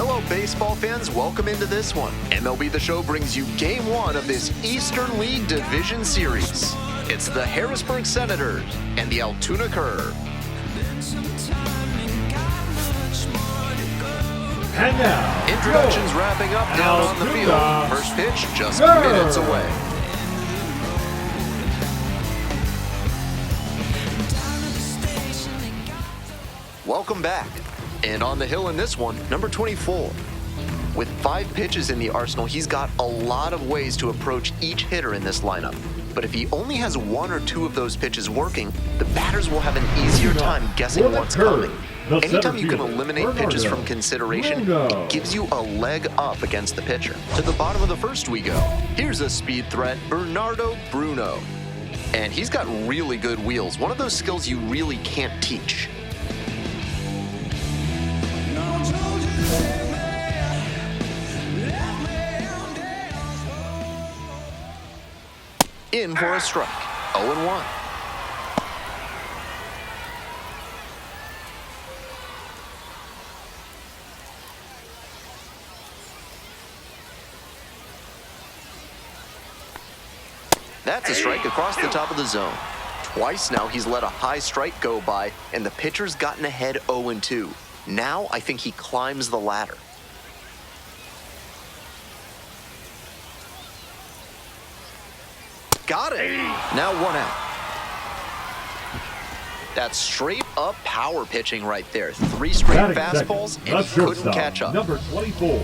Hello, baseball fans. Welcome into this one. MLB The Show brings you Game 1 of this Eastern League Division Series. It's the Harrisburg Senators and the Altoona Curve. And now, introductions wrapping up down on the field. First pitch just minutes away. Welcome back. And on the hill in this one, number 24. With 5 pitches in the arsenal, he's got a lot of ways to approach each hitter in this lineup. But if he only has 1 or 2 of those pitches working, the batters will have an easier time guessing what's coming. Anytime you can eliminate pitches from consideration, it gives you a leg up against the pitcher. To the bottom of the first we go. Here's a speed threat, Bernardo Bruno. And he's got really good wheels, one of those skills you really can't teach. In for a strike, 0-1. That's a strike across the top of the zone. Twice now he's let a high strike go by, and the pitcher's gotten ahead 0-2. Now I think he climbs the ladder. Got it. Now 1 out. That's straight up power pitching right there. 3 straight fastballs, and he couldn't catch up. Number 24.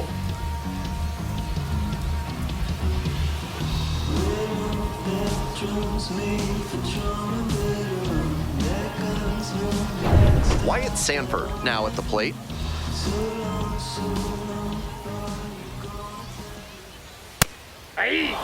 Wyatt Sanford now at the plate. Hey!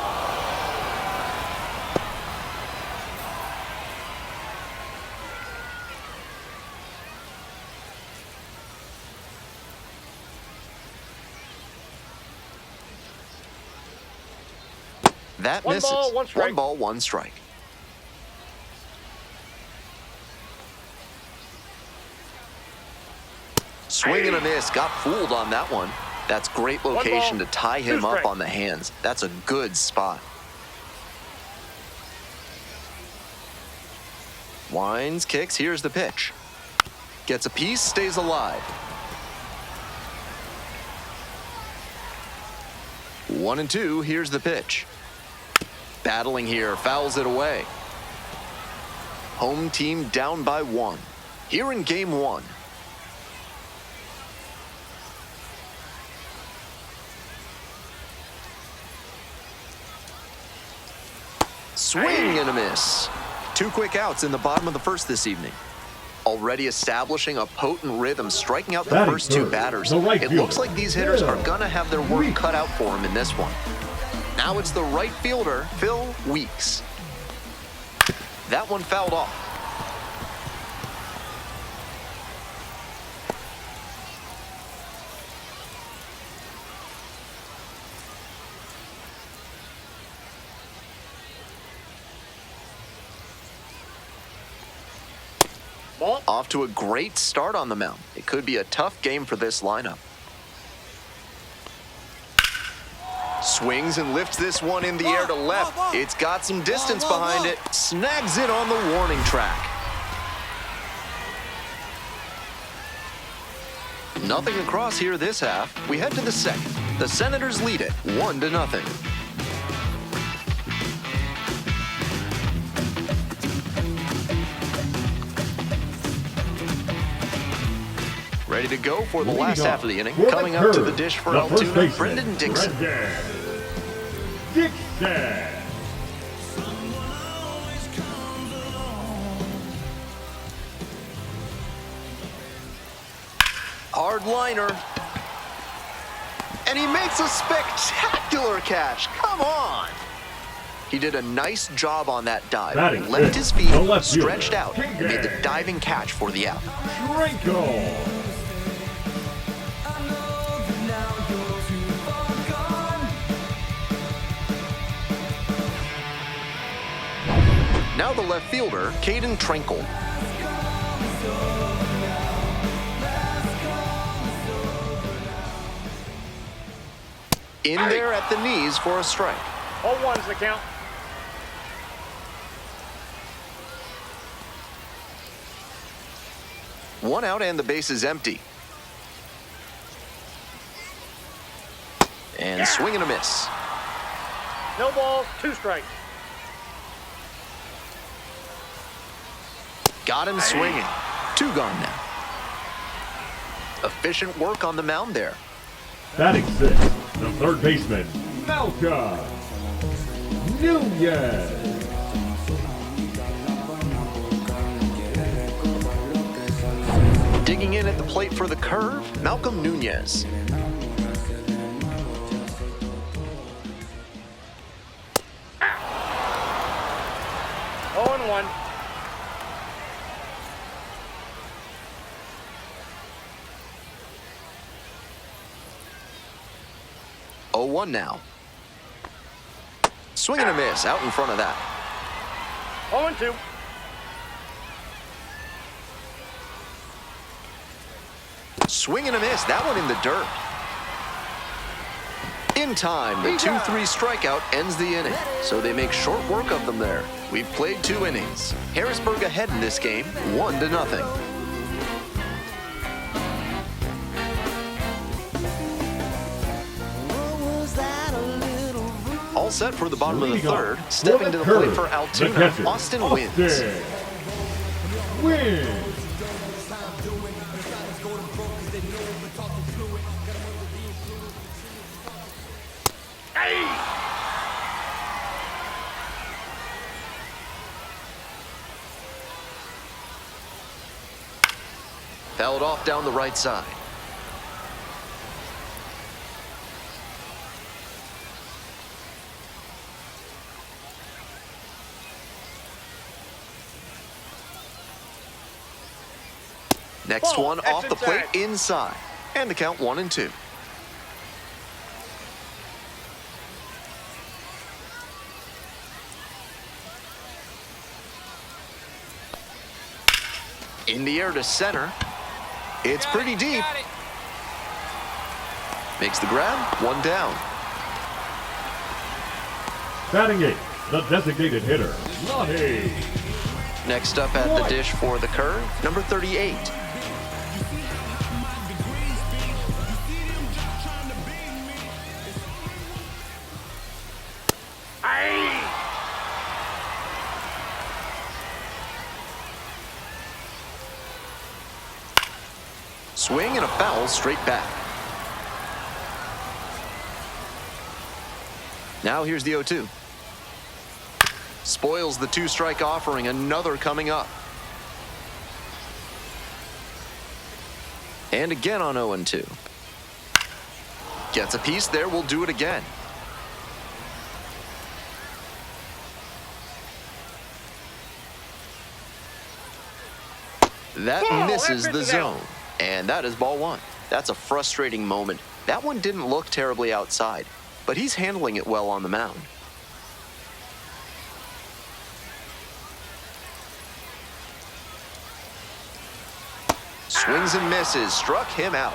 That One misses. ball, one strike. 1 ball, 1 strike. Swing and a miss. Got fooled on that one. That's great location to tie him up on the hands. That's a good spot. Winds, kicks. Here's the pitch. Gets a piece, stays alive. 1-2. Here's the pitch. Battling here, fouls it away. Home team down by 1. Here in Game 1. Swing and a miss. 2 quick outs in the bottom of the first this evening. Already establishing a potent rhythm, striking out the first 2 batters. It looks like these hitters are going to have their work cut out for them in this one. Now it's the right fielder, Phil Weeks. That one fouled off. Ball. Off to a great start on the mound. It could be a tough game for this lineup. Swings and lifts this one in the air to left. It's got some distance behind it. Snags it on the warning track. Nothing across here this half. We head to the second. The Senators lead it 1-0. Ready to go for the last half of the inning. Coming up to the dish for Altoona, Brendan Dixon. Hard liner. And he makes a spectacular catch. Come on. He did a nice job on that dive. Left his feet stretched out and made the diving catch for the out. Now the left fielder, Caden Tranquil. In there at the knees for a strike. 0-1's the count. One out and the base is empty. And swing and a miss. No balls, 2 strikes. Got him swinging. 2 gone now. Efficient work on the mound there. Batting 6, the third baseman, Malcolm Nunez. Digging in at the plate for the curve, Malcolm Nunez. Oh and 1. Oh, 1 now. Swing and a miss out in front of that. 0 and 2. Swing and a miss. That one in the dirt. In time, the 2-3 strikeout ends the inning. So they make short work of them there. We've played 2 innings. Harrisburg ahead in this game, 1-0. All set for the bottom of the third. Stepping to the plate for Altoona, Austin wins. Fouled off down the right side. Next one off the plate inside. And the count 1-2. In the air to center. It's pretty deep. Makes the grab, 1 down. Batting 8, the designated hitter, Lonnie. Next up at the dish for the curve, number 38. Swing and a foul straight back. Now here's the 0-2. Spoils the 2-strike offering, another coming up. And again on 0-2. Gets a piece there, we'll do it again. That misses the zone. And that is ball 1. That's a frustrating moment. That one didn't look terribly outside, but he's handling it well on the mound. Swings and misses, struck him out.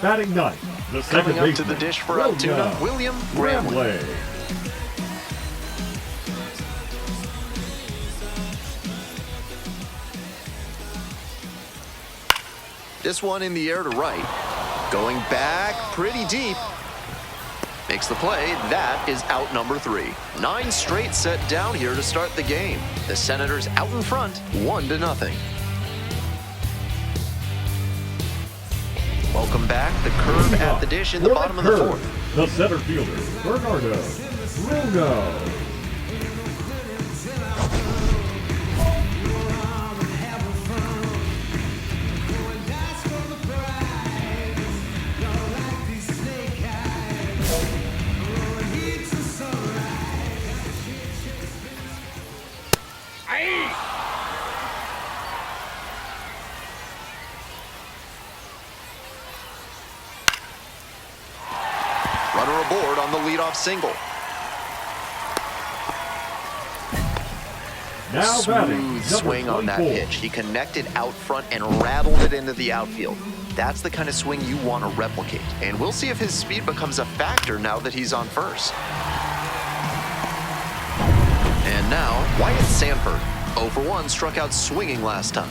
Batting 9, the second Coming up to baseman, the dish for Altoona, William Bramley. This one in the air to right. Going back pretty deep. Makes the play. That is out number 3. 9 straight set down here to start the game. The Senators out in front, 1-0. Welcome back. The curve at the dish in the bottom of the 4th. The center fielder, Bernardo Bruno. Runner aboard on the leadoff single. Now Smooth swing on that pitch. He connected out front and rattled it into the outfield. That's the kind of swing you want to replicate. And we'll see if his speed becomes a factor now that he's on first. And now, Wyatt Sanford, 0 for 1, struck out swinging last time.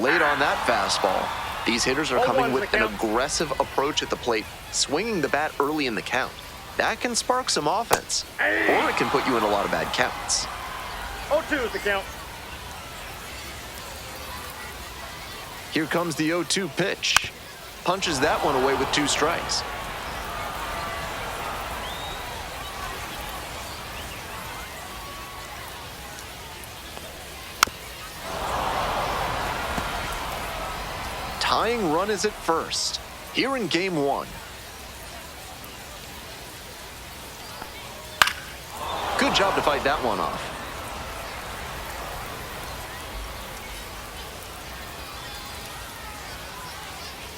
Late on that fastball. These hitters are coming with an aggressive approach at the plate, swinging the bat early in the count. That can spark some offense, or it can put you in a lot of bad counts. 0-2 is the count. Here comes the 0-2 pitch. Punches that one away with 2 strikes. Tying run is at first, here in game 1. Good job to fight that one off.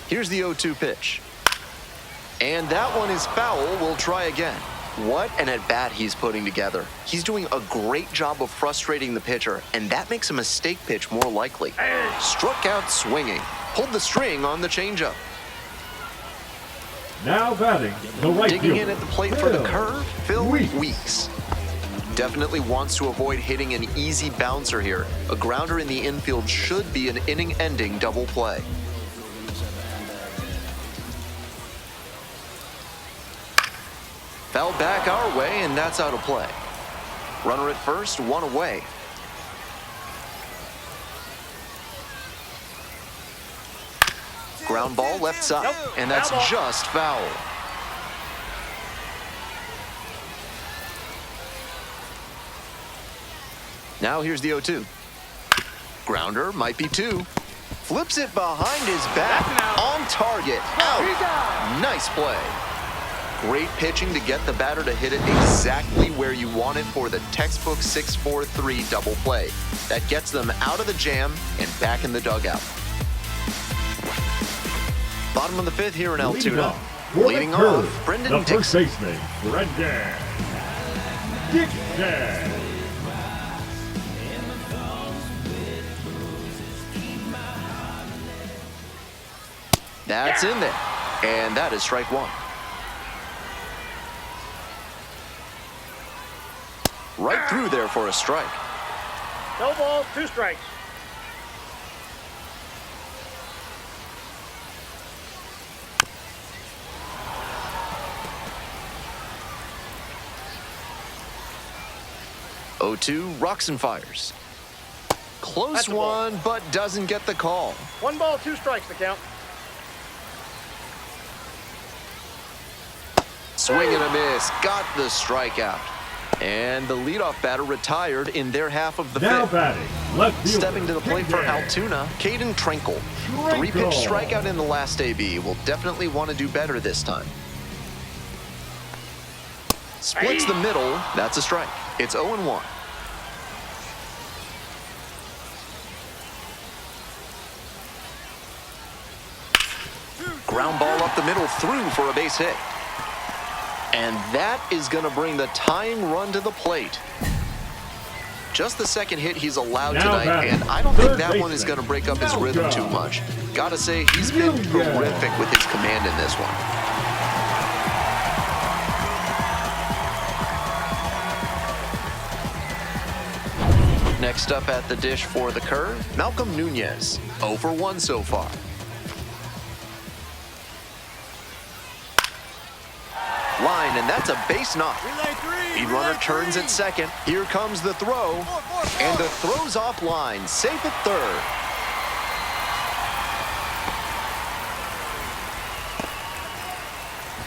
Here's the 0-2 pitch. And that one is foul. We'll try again. What an at-bat he's putting together. He's doing a great job of frustrating the pitcher, and that makes a mistake pitch more likely. Struck out swinging. Pulled the string on the changeup. Now batting, the right Digging fielder, in at the plate for the curve, Phil Weeks. Definitely wants to avoid hitting an easy bouncer here. A grounder in the infield should be an inning-ending double play. Foul back our way, and that's out of play. Runner at first, 1 away. Ground ball left side, and that's just foul. Now here's the 0-2. Grounder might be 2. Flips it behind his back, on target, out. Nice play. Great pitching to get the batter to hit it exactly where you want it for the textbook 6-4-3 double play. That gets them out of the jam and back in the dugout. Bottom of the 5th here in Altoona. Leading off, Brendan the first Dixon. baseman, Brendan Dixon. That's in there, and that is strike 1. Right through there for a strike. No balls, 2 strikes. Oh-2 rocks and fires. Close one, but doesn't get the call. 1 ball, 2 strikes the count. Swing and a miss, got the strikeout. And the leadoff batter retired in their half of the Now 5th. batting, left fielder, Stepping to the plate for Dixon. Altoona, Caden Trinkle. 3-pitch strikeout in the last AB. Will definitely want to do better this time. Splits the middle, that's a strike. It's 0-1. Ground ball up the middle, through for a base hit. And that is going to bring the tying run to the plate. Just the second hit he's allowed tonight, and I don't think that one is going to break up his rhythm too much. Gotta say, he's been terrific with his command in this one. Next up at the dish for the curve, Malcolm Nunez, 0 for 1 so far. Line, and that's a base knock. Lead runner turns at second. Here comes the throw, and the throw's offline, safe at third.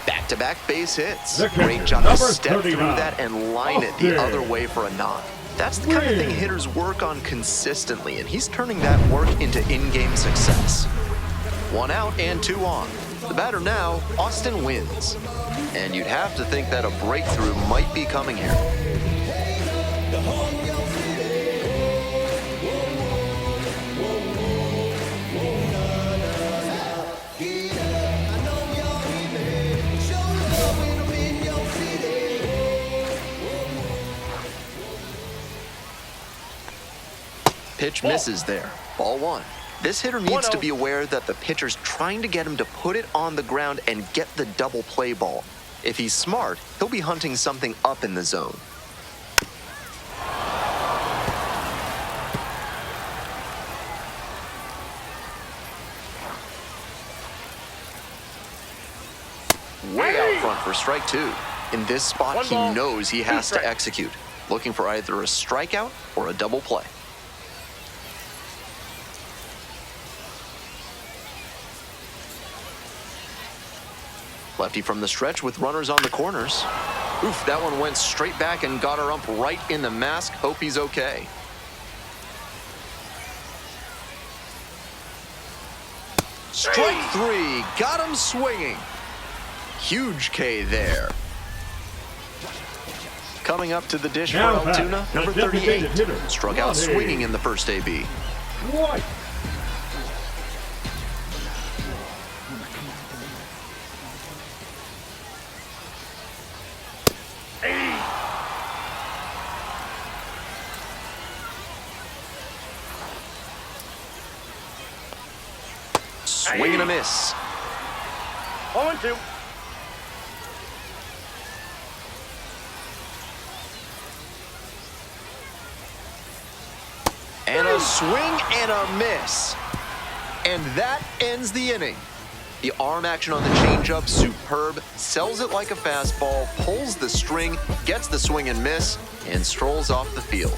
Back-to-back base hits. Great job to step through that and line it the other way for a knock. That's the kind of thing hitters work on consistently, and he's turning that work into in-game success. 1 out and 2 on. The batter now, Austin Wins. And you'd have to think that a breakthrough might be coming here. Pitch misses there. Ball one. This hitter needs to be aware that the pitcher's trying to get him to put it on the ground and get the double play ball. If he's smart, he'll be hunting something up in the zone. Way out front for strike two. In this spot, he knows he has to execute, looking for either a strikeout or a double play. Lefty from the stretch with runners on the corners. Oof, that one went straight back and got our ump right in the mask. Hope he's okay. Strike three, got him swinging. Huge K there. Coming up to the dish for Altoona, number 38. Struck out swinging in the first AB. White. Swing and a miss. 0-2. And a swing and a miss. And that ends the inning. The arm action on the changeup, superb. Sells it like a fastball, pulls the string, gets the swing and miss, and strolls off the field.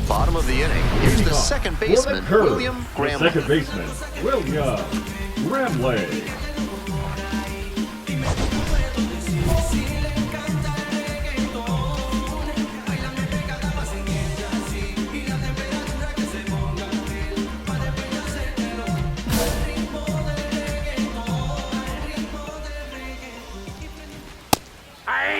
Bottom of the inning. Here's the second baseman, William Gramley. Second baseman, William Gramley.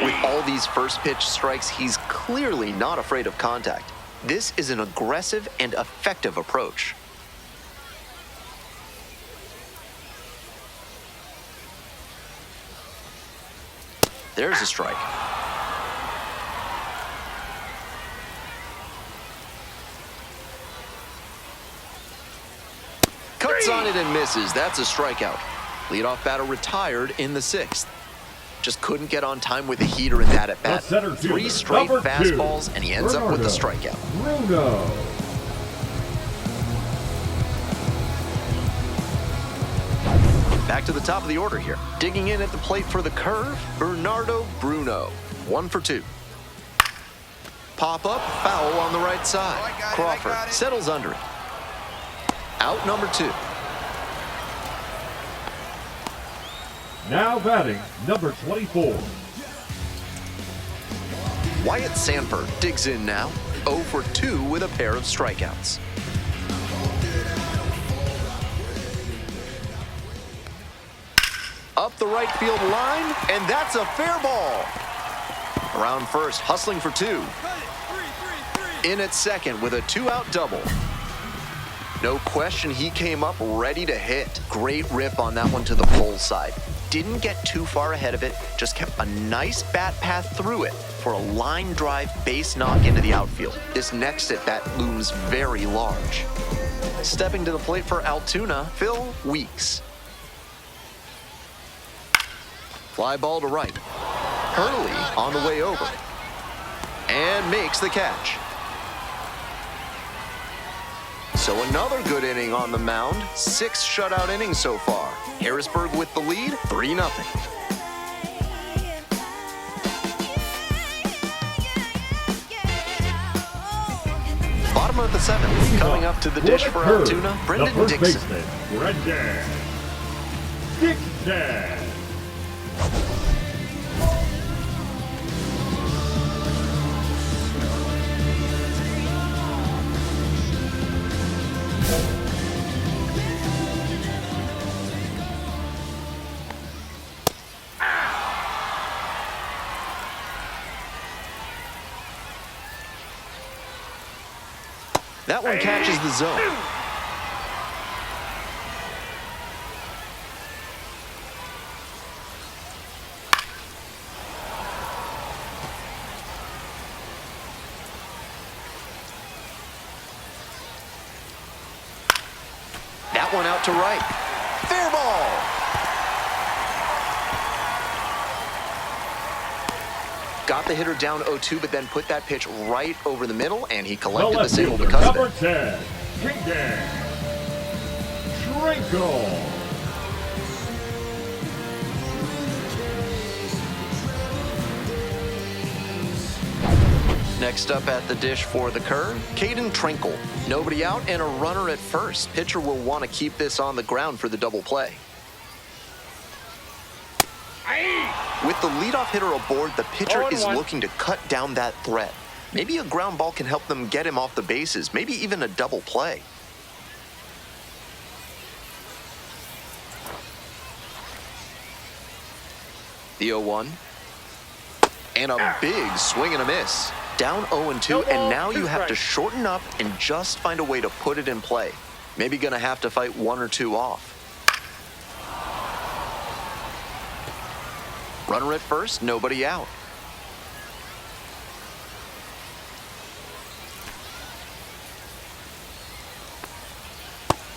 With all these first pitch strikes, he's clearly not afraid of contact. This is an aggressive and effective approach. There's a strike. Cuts on it and misses. That's a strikeout. Leadoff batter retired in the sixth. Just couldn't get on time with a heater in that at bat. Three straight fastballs, and he ends up with a strikeout. Bruno. Back to the top of the order here. Digging in at the plate for the curve, Bernardo Bruno. 1 for 2. Pop up, foul on the right side. Crawford settles under it. Out number 2. Now batting, number 24. Wyatt Sanford digs in now. 0 for 2 with a pair of strikeouts. Up the right field line, and that's a fair ball. Around first, hustling for 2. In at second with a 2-out double. No question, he came up ready to hit. Great rip on that one to the pole side. Didn't get too far ahead of it, just kept a nice bat path through it for a line drive base knock into the outfield. This next at bat looms very large. Stepping to the plate for Altoona, Phil Weeks. Fly ball to right. Hurley on the way over. And makes the catch. So another good inning on the mound. 6 shutout innings so far. Harrisburg with the lead, 3-0. Bottom of the 7th. Coming up to the dish for Altoona, Brendan Dixon. Brendan Dixon. That one catches the zone. That one out to right. Fair ball. Got the hitter down 0-2, but then put that pitch right over the middle, and he collected the single because of number it. 10, Kingdom. Trinkle. Next up at the dish for the curve, Caden Trinkle. Nobody out and a runner at first. Pitcher will want to keep this on the ground for the double play. With the leadoff hitter aboard, the pitcher is looking to cut down that threat. Maybe a ground ball can help them get him off the bases, maybe even a double play. The 0-1. And a big swing and a miss. Down 0-2, and now you have to shorten up and just find a way to put it in play. Maybe gonna have to fight one or two off. Runner at first, nobody out.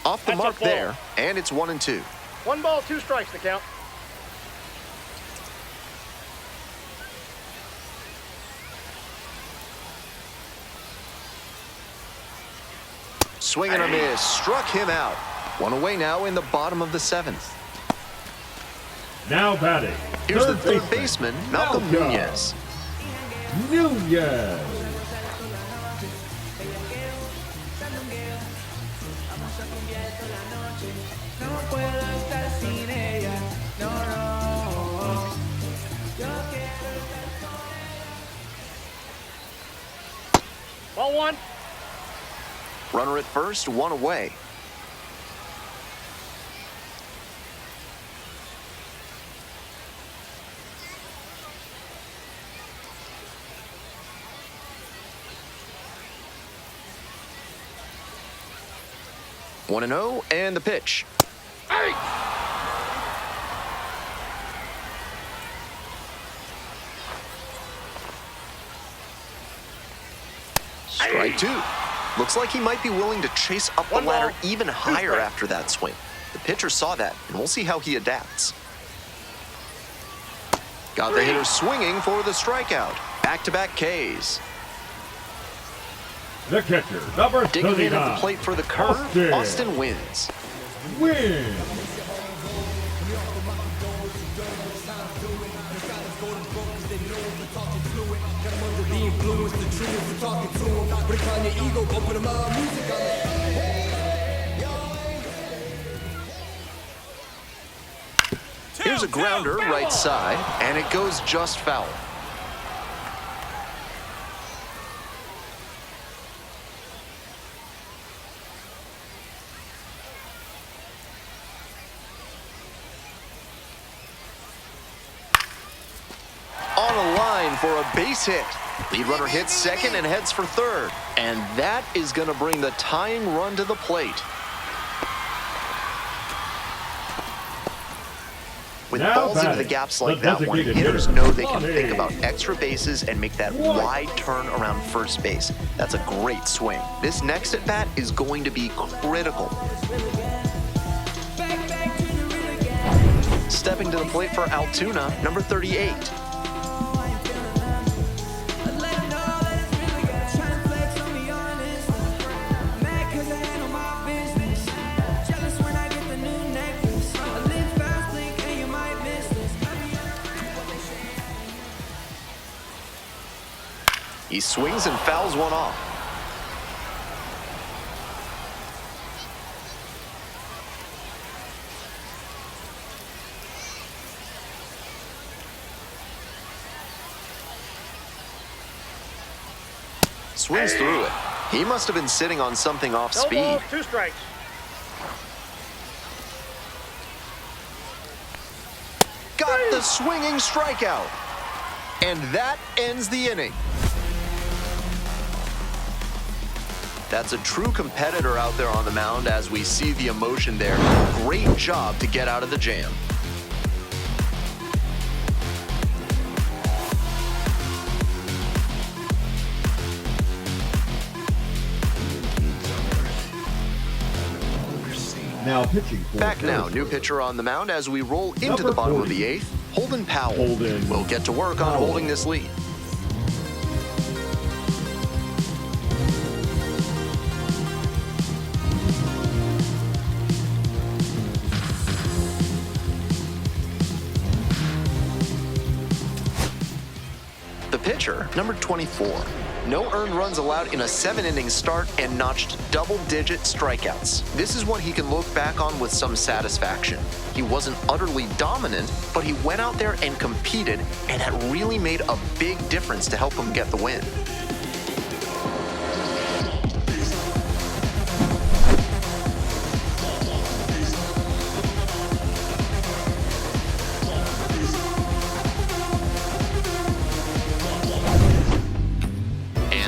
Off the mark there, and it's 1-2. 1 ball, 2 strikes, the count. Swing and a miss, struck him out. One away now in the bottom of the 7th. Now batting. Here's the third baseman, Malcolm Nunez. Nunez. Ball 1. Runner at first, one away. One and 0, and the pitch. Hey! Strike 2. Looks like he might be willing to chase up the ladder even higher after that swing. The pitcher saw that, and we'll see how he adapts. Got the hitter swinging for the strikeout. Back-to-back Ks. The catcher, number 39. Digging in at the plate for the curve, Austin wins. Wins. Here's a grounder right side, and it goes just foul. On a line for a base hit. Lead runner hits second and heads for third. And that is going to bring the tying run to the plate. With Now balls into the batting, gaps like the that one, designated hitters hitter, know they can Lonnie. think about extra bases and make that wide turn around first base. That's a great swing. This next at bat is going to be critical. Stepping to the plate for Altoona, number 38. He swings and fouls one off. Swings through it. He must have been sitting on something off No speed. balls, 2 strikes. Got the swinging strikeout. And that ends the inning. That's a true competitor out there on the mound as we see the emotion there. Great job to get out of the jam. Now pitching for Back now, Harrisburg. new pitcher on the mound as we roll into Number the bottom 40. of the 8th, Holden Powell. Holden will get to work on Powell. holding this lead. The pitcher, number 24. No earned runs allowed in a 7-inning start and notched double-digit strikeouts. This is what he can look back on with some satisfaction. He wasn't utterly dominant, but he went out there and competed, and that really made a big difference to help him get the win.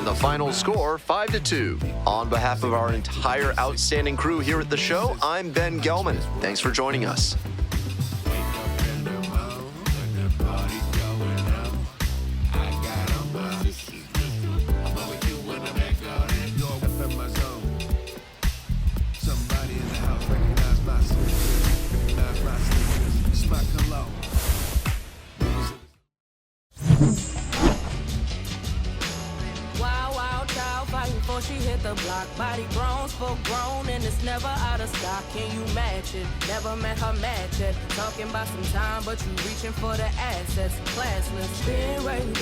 The final score, 5-2. On behalf of our entire outstanding crew here at the show, I'm Ben Gelman. Thanks for joining us. Before she hit the block, body grown, full grown, and it's never out of stock. Can you match it? Never met her match it. Talking about some time, but you reaching for the assets. Classless. Been waiting,